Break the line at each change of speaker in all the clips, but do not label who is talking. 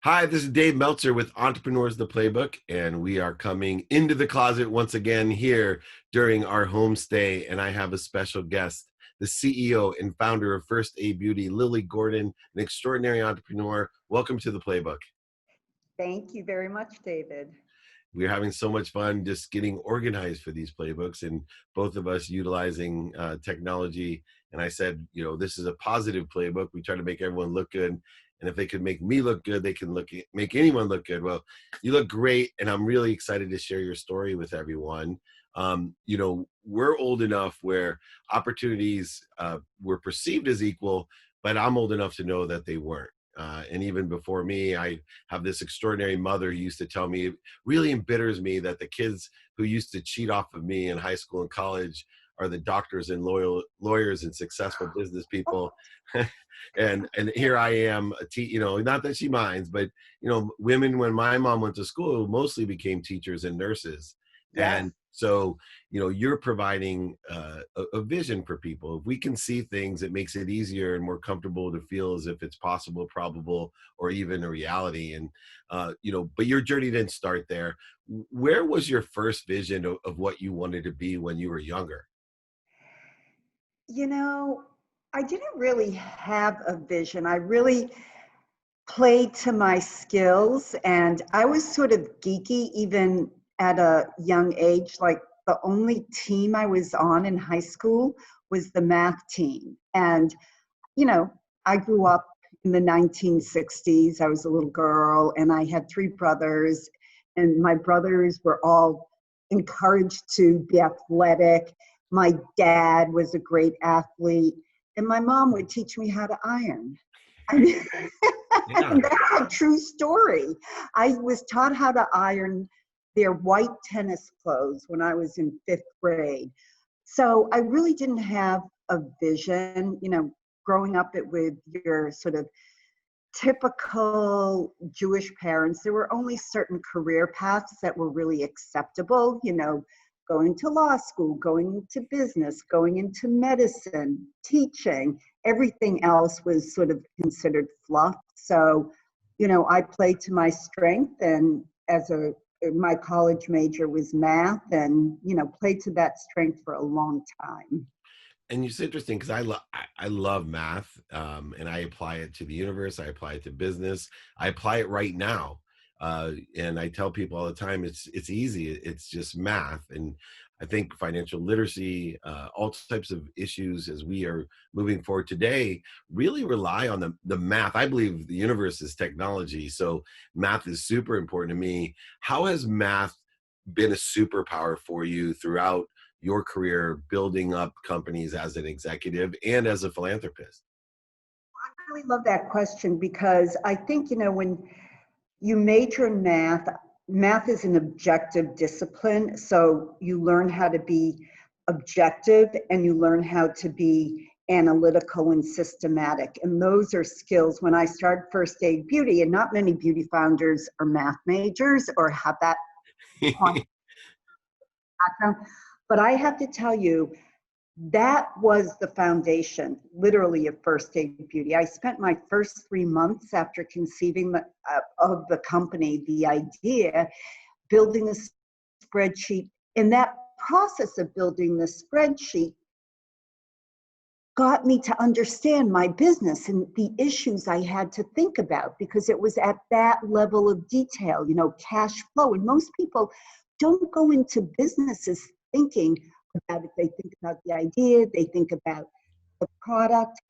Hi, this is Dave Meltzer with Entrepreneurs the Playbook, and we are coming into the closet once again here during our homestay. And I have a special guest, the CEO and founder of First Aid Beauty, Lilli Gordon, an extraordinary entrepreneur. Welcome to the Playbook.
Thank you very much, David.
We're having so much fun just getting organized for these playbooks, and both of us utilizing technology. And I said, this is a positive playbook. We try to make everyone look good. And if they could make me look good, they can make anyone look good. Well, you look great, and I'm really excited to share your story with everyone. We're old enough where opportunities were perceived as equal, but I'm old enough to know that they weren't. And even before me, I have this extraordinary mother who used to tell me, it really embitters me that the kids who used to cheat off of me in high school and college are the doctors and lawyers and successful business people. and here I am, not that she minds, but women, when my mom went to school, mostly became teachers and nurses.
Yes.
And so, you're providing a vision for people. If we can see things, it makes it easier and more comfortable to feel as if it's possible, probable, or even a reality. And, but your journey didn't start there. Where was your first vision of what you wanted to be when you were younger?
I didn't really have a vision. I really played to my skills, and I was sort of geeky even at a young age. Like, the only team I was on in high school was the math team. And, I grew up in the 1960s. I was a little girl, and I had three brothers, and my brothers were all encouraged to be athletic. My dad was a great athlete, and my mom would teach me how to iron. I mean,
Yeah.
that's a true story. I was taught how to iron their white tennis clothes when I was in fifth grade. So I really didn't have a vision, growing up with your sort of typical Jewish parents. There were only certain career paths that were really acceptable, going to law school, going to business, going into medicine, teaching. Everything else was sort of considered fluff. So, I played to my strength, and my college major was math, and, played to that strength for a long time.
And it's interesting because I love math, and I apply it to the universe. I apply it to business. I apply it right now, and I tell people all the time, it's easy. It's just math. And I think financial literacy, all types of issues as we are moving forward today, really rely on the math. I believe the universe is technology, so math is super important to me. How has math been a superpower for you throughout your career, building up companies as an executive and as a philanthropist?
I really love that question, because I think, when you major in math, math is an objective discipline. So you learn how to be objective, and you learn how to be analytical and systematic. And those are skills. When I started First Aid Beauty, and not many beauty founders are math majors or have that background, but I have to tell you, that was the foundation, literally, of First Aid Beauty. I spent my first 3 months after conceiving of the company, the idea, building a spreadsheet. And that process of building the spreadsheet got me to understand my business and the issues I had to think about, because it was at that level of detail, cash flow. And most people don't go into businesses thinking about it. They think about the idea, they think about the product,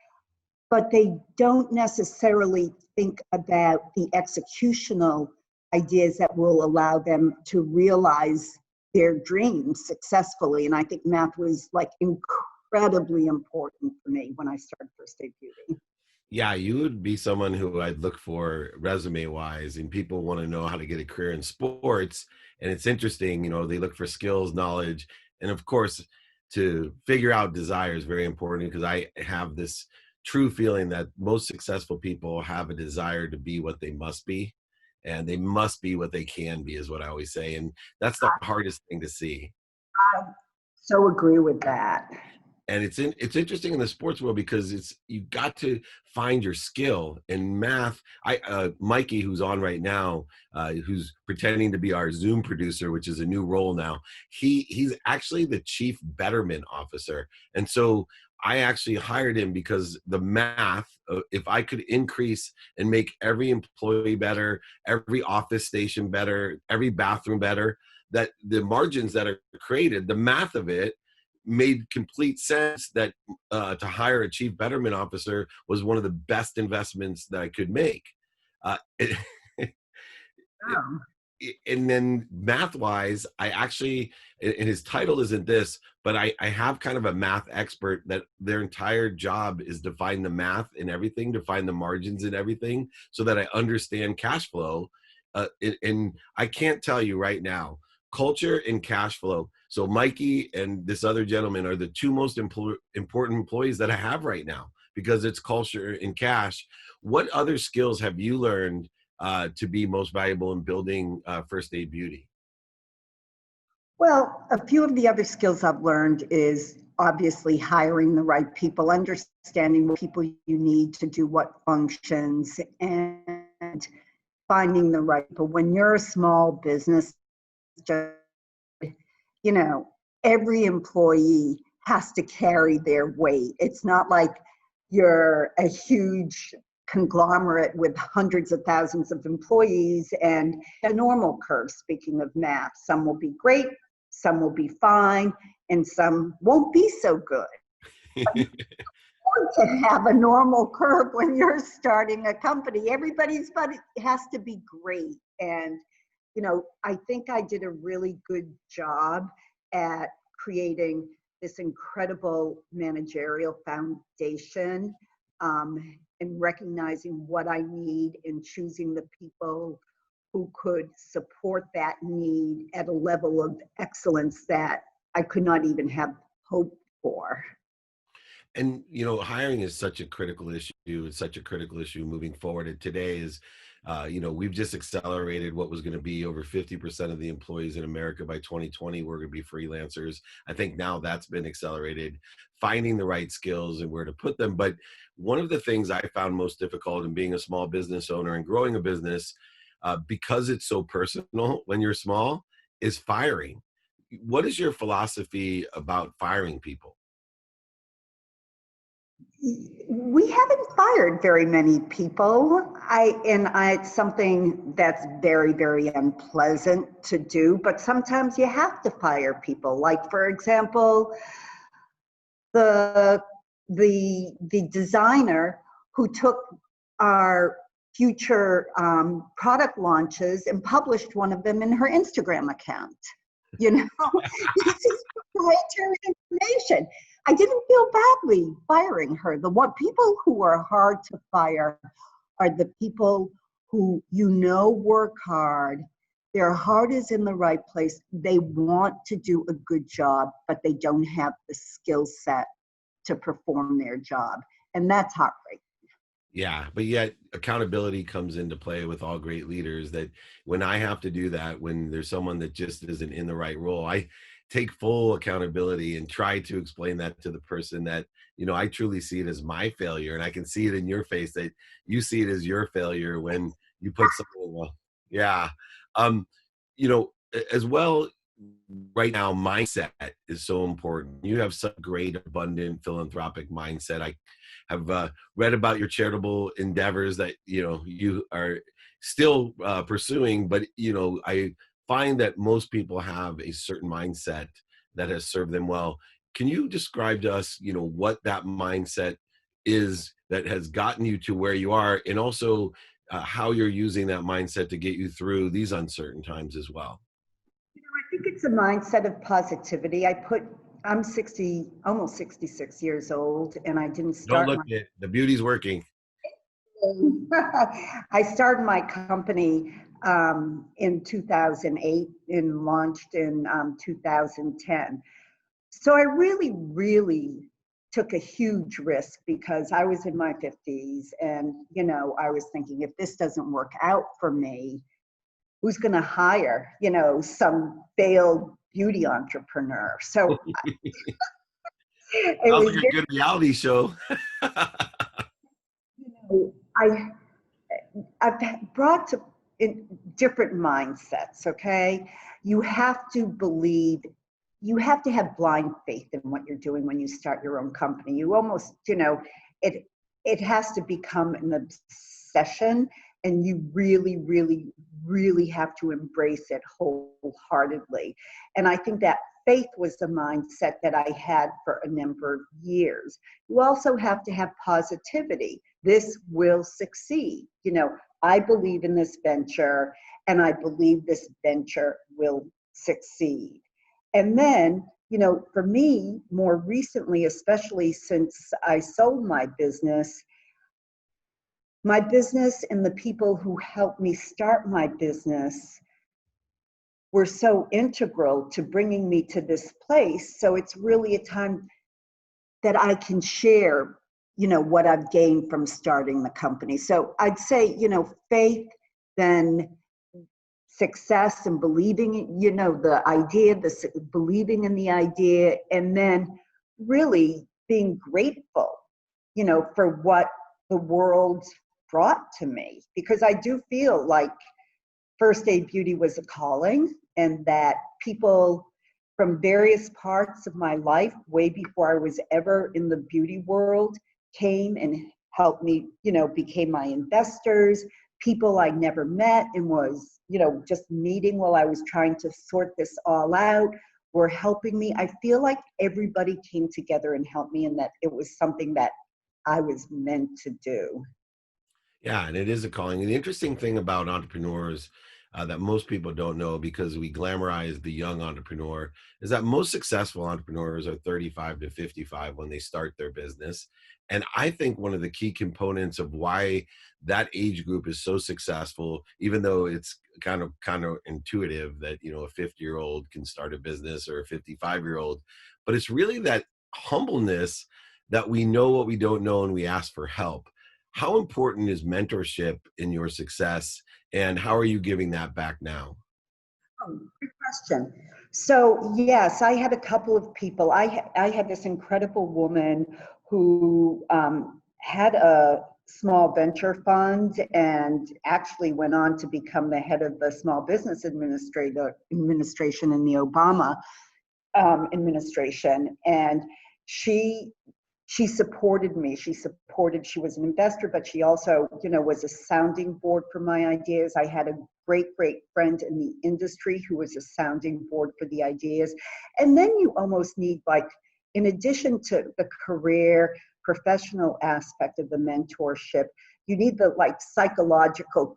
but they don't necessarily think about the executional ideas that will allow them to realize their dreams successfully. And I think math was like incredibly important for me when I started First Aid Beauty.
Yeah, you would be someone who I'd look for resume wise, and people want to know how to get a career in sports. And it's interesting, they look for skills, knowledge, and of course, to figure out desire is very important, because I have this true feeling that most successful people have a desire to be what they must be, and they must be what they can be, is what I always say. And that's the hardest thing to see.
I so agree with that.
And it's interesting in the sports world because you got to find your skill in math. Mikey, who's on right now, who's pretending to be our Zoom producer, which is a new role now. He's actually the chief betterment officer, and so I actually hired him because the math. If I could increase and make every employee better, every office station better, every bathroom better, that the margins that are created, the math of it made complete sense that to hire a chief betterment officer was one of the best investments that I could make. It,
Oh.
and then math wise, I actually, and his title isn't this, but I have kind of a math expert that their entire job is to find the math in everything, to find the margins in everything so that I understand cash flow. And I can't tell you right now, culture and cash flow. So Mikey and this other gentleman are the two most important employees that I have right now because it's culture and cash. What other skills have you learned to be most valuable in building First Aid Beauty?
Well, a few of the other skills I've learned is obviously hiring the right people, understanding what people you need to do what functions, and finding the right people. When you're a small business, just, you know, every employee has to carry their weight. It's not like you're a huge conglomerate with hundreds of thousands of employees and a normal curve. Speaking of math, some will be great, some will be fine, and some won't be so good. To have a normal curve when you're starting a company, everybody's budget has to be great. And you know, I think I did a really good job at creating this incredible managerial foundation, and recognizing what I need and choosing the people who could support that need at a level of excellence that I could not even have hoped for.
And hiring is such a critical issue. It's such a critical issue moving forward. And today is, we've just accelerated what was going to be over 50% of the employees in America by 2020 were going to be freelancers. I think now that's been accelerated, finding the right skills and where to put them. But one of the things I found most difficult in being a small business owner and growing a business, because it's so personal when you're small, is firing. What is your philosophy about firing people?
We haven't fired very many people. It's something that's very, very unpleasant to do, but sometimes you have to fire people. Like, for example, the designer who took our future product launches and published one of them in her Instagram account. You know, this is proprietary information. I didn't feel badly firing her. The people who are hard to fire are the people who work hard. Their heart is in the right place. They want to do a good job, but they don't have the skill set to perform their job. And that's heartbreaking.
Yeah, but yet accountability comes into play with all great leaders that when I have to do that, when there's someone that just isn't in the right role, I take full accountability and try to explain that to the person that, I truly see it as my failure. And I can see it in your face that you see it as your failure when you put something, well, yeah. Um, as well, right now, mindset is so important. You have such great, abundant, philanthropic mindset. I have read about your charitable endeavors that you are still pursuing, but I find that most people have a certain mindset that has served them well. Can you describe to us, what that mindset is that has gotten you to where you are, and also how you're using that mindset to get you through these uncertain times as well?
I think it's a mindset of positivity. I'm 60, almost 66 years old, and I didn't
Don't
start
look
my
at it. The beauty's working.
I started my company in 2008 and launched in 2010. So I really, really took a huge risk because I was in my 50s and, I was thinking if this doesn't work out for me, who's going to hire, some failed beauty entrepreneur? So It
Sounds
was
like a good reality show.
very, I've brought to in different mindsets, okay? You have to believe, you have to have blind faith in what you're doing when you start your own company. You almost, it it has to become an obsession, and you really, really, really have to embrace it wholeheartedly. And I think that faith was the mindset that I had for a number of years. You also have to have positivity. This will succeed. I believe in this venture, and I believe this venture will succeed. And then, for me, more recently, especially since I sold my business and the people who helped me start my business were so integral to bringing me to this place. So it's really a time that I can share, what I've gained from starting the company. So I'd say, faith, then success and believing, the idea, believing in the idea, and then really being grateful, for what the world brought to me. Because I do feel like First Aid Beauty was a calling, and that people from various parts of my life, way before I was ever in the beauty world, came and helped me, became my investors. People I never met and was, just meeting while I was trying to sort this all out were helping me. I feel like everybody came together and helped me, and that it was something that I was meant to do.
Yeah, and it is a calling. And the interesting thing about entrepreneurs that most people don't know, because we glamorize the young entrepreneur, is that most successful entrepreneurs are 35 to 55 when they start their business. And I think one of the key components of why that age group is so successful, even though it's kind of intuitive that a 50-year-old can start a business or a 55-year-old, but it's really that humbleness that we know what we don't know and we ask for help. How important is mentorship in your success, and how are you giving that back now?
Oh, great question. So yes, I had a couple of people. I had this incredible woman who had a small venture fund and actually went on to become the head of the Small Business Administration in the Obama administration. And she she supported me. She was an investor, but she also, was a sounding board for my ideas. I had a great friend in the industry who was a sounding board for the ideas. And then you almost need, like, in addition to the career, professional aspect of the mentorship, you need the, like, psychological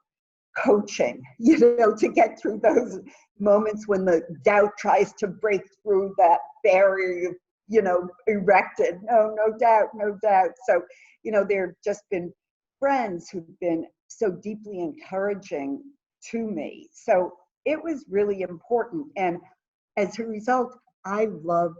coaching, to get through those moments when the doubt tries to break through that barrier you've, erected. No doubt, no doubt. So, there have just been friends who've been so deeply encouraging to me. So it was really important. And as a result, I love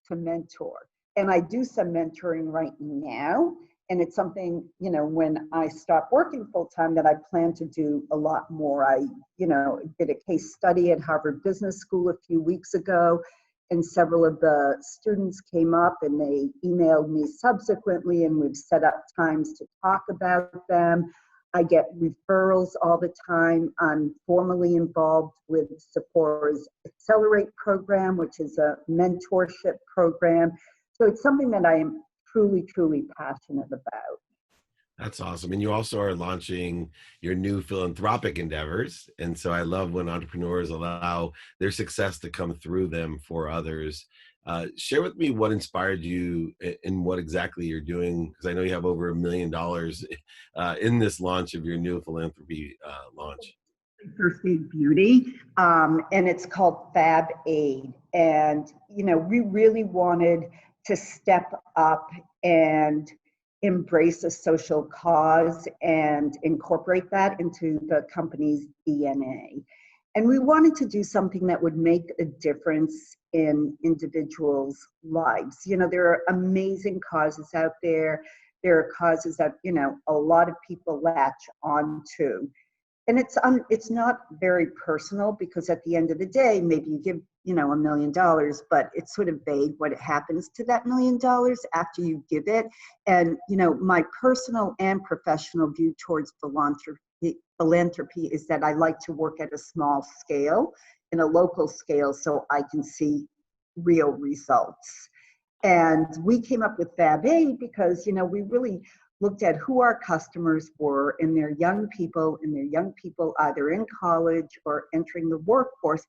to mentor. And I do some mentoring right now. And it's something, when I stop working full time, that I plan to do a lot more. I, did a case study at Harvard Business School a few weeks ago, and several of the students came up and they emailed me subsequently, and we've set up times to talk about them. I get referrals all the time. I'm formally involved with Sephora's Accelerate program, which is a mentorship program. So it's something that I am truly passionate about.
That's awesome. And you also are launching your new philanthropic endeavors. And so I love when entrepreneurs allow their success to come through them for others. Share with me what inspired you and what exactly you're doing, because I know you have over $1 million in this launch of your new philanthropy launch.
First Aid Beauty, and it's called Fab Aid. And, we really wanted to step up and embrace a social cause and incorporate that into the company's DNA. And we wanted to do something that would make a difference in individuals' lives. There are amazing causes out there. There are causes that, a lot of people latch onto. And it's not very personal, because at the end of the day, maybe you give $1 million, but it's sort of vague what happens to that $1 million after you give it. And, my personal and professional view towards philanthropy is that I like to work at a small scale, in a local scale, so I can see real results. And we came up with Fab8 because, we really looked at who our customers were, and they're young people, either in college or entering the workforce.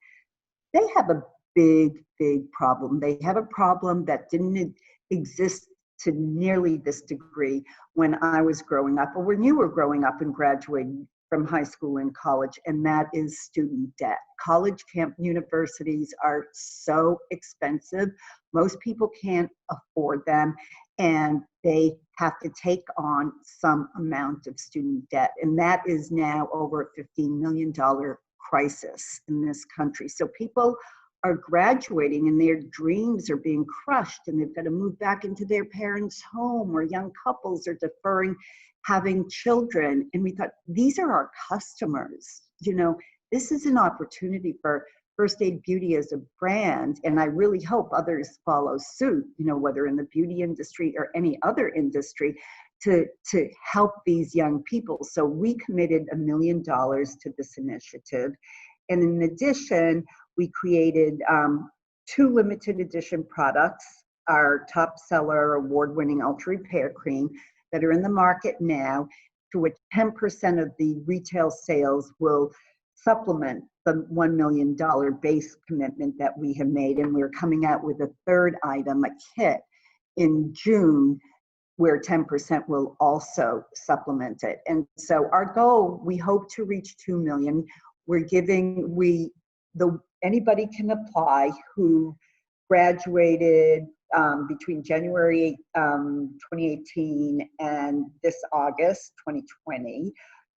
They have a big, big problem. They have a problem that didn't exist to nearly this degree when I was growing up, or when you were growing up and graduating from high school and college, and that is student debt. College universities are so expensive. Most people can't afford them, and they have to take on some amount of student debt. And that is now over a $15 million crisis in this country. So people are graduating and their dreams are being crushed, and they've got to move back into their parents' home, or young couples are deferring having children. And we thought, these are our customers. This is an opportunity for First Aid Beauty as a brand, and I really hope others follow suit, whether in the beauty industry or any other industry, to help these young people. So we committed $1 million to this initiative. And in addition, we created 2 limited edition products, our top seller award-winning Ultra Repair Cream, that are in the market now, to which 10% of the retail sales will supplement the $1 million base commitment that we have made. And we're coming out with a 3rd item, a kit, in June, where 10% will also supplement it. And so our goal, we hope to reach 2 million. Anybody can apply who graduated between January 2018 and this August 2020.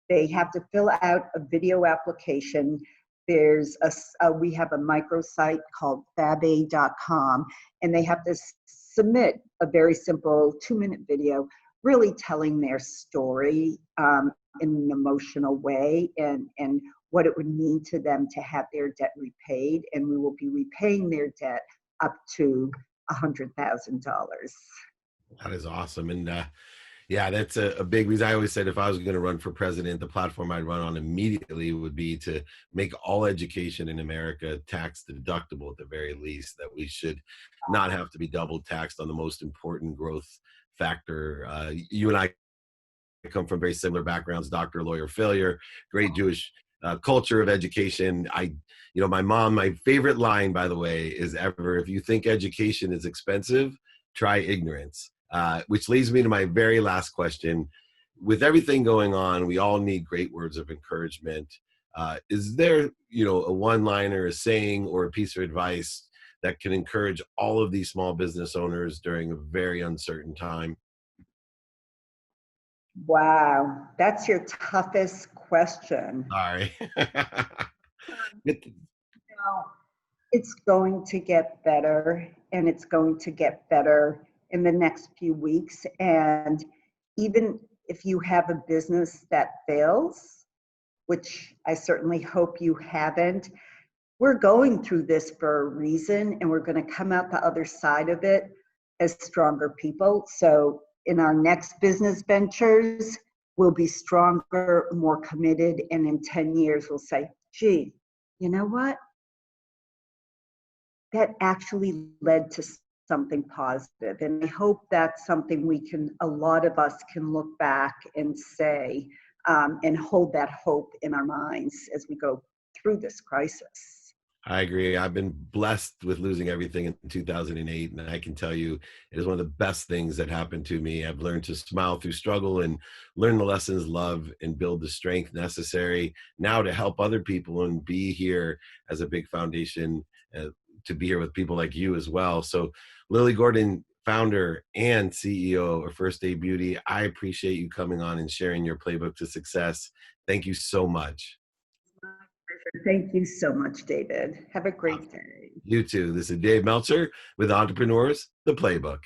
They have to fill out a video application. We have a microsite called fab8.com, and they have to submit a very simple 2-minute video, really telling their story in an emotional way, and what it would mean to them to have their debt repaid. And we will be repaying their debt up to $100,000.
That is awesome. And yeah, that's a big reason. I always said if I was going to run for president, the platform I'd run on immediately would be to make all education in America tax deductible at the very least, that we should not have to be double taxed on the most important growth factor. You and I come from very similar backgrounds, doctor, lawyer, failure, great Jewish culture of education. My mom, my favorite line, by the way, is ever, if you think education is expensive, try ignorance. Which leads me to my very last question. With everything going on, we all need great words of encouragement. Is there, a one-liner, a saying, or a piece of advice that can encourage all of these small business owners during a very uncertain time?
Wow, that's your toughest question.
Sorry.
It's going to get better, and it's going to get better in the next few weeks. And even if you have a business that fails, which I certainly hope you haven't, we're going through this for a reason, and we're going to come out the other side of it as stronger people. So in our next business ventures, we'll be stronger, more committed, and in 10 years we'll say, gee, you know what? That actually led to something positive. And I hope that's something a lot of us can look back and say, and hold that hope in our minds as we go through this crisis.
I agree. I've been blessed with losing everything in 2008. And I can tell you, it is one of the best things that happened to me. I've learned to smile through struggle and learn the lessons, love, and build the strength necessary now to help other people and be here as a big foundation, to be here with people like you as well. So Lilli Gordon, founder and CEO of First Aid Beauty, I appreciate you coming on and sharing your playbook to success. Thank you so much.
Thank you so much, David. Have a great day.
You too. This is Dave Meltzer with Entrepreneurs, the Playbook.